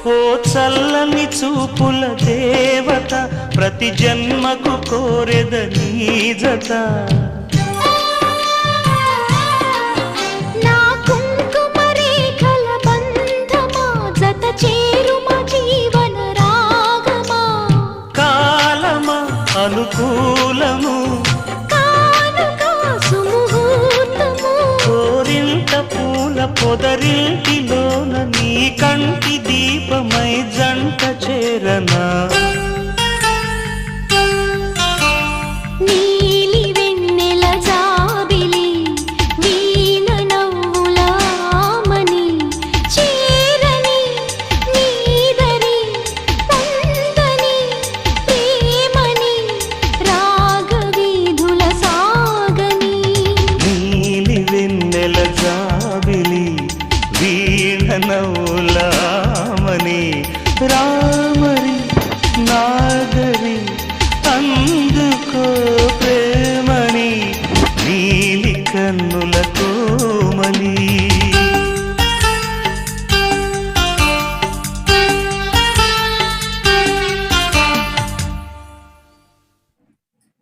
ఓ చల్లని చూపుల దేవత ప్రతి జన్మకు కోరెద నీ జత నా కుంకుమ రేఖల బంధమా జత చేరుమ జీవన రాగమా కాలమా అనుకూలము కానుక సుముహూర్తము కోరింత పూల పొదరింటిలోన నీ కంటి దీపమై జంట చేరనా నీలి వెన్నెల జాబిలి వీణ నవ్వుల ఆమని చేరని నీదరి పొందని ప్రేమని రాగవీధుల సాగని నీలి వెన్నెల జాబిలి వీణ నవ్వులామని రామరి నాగరి అందుకో ప్రేమని నీలి కన్నుల కోమలి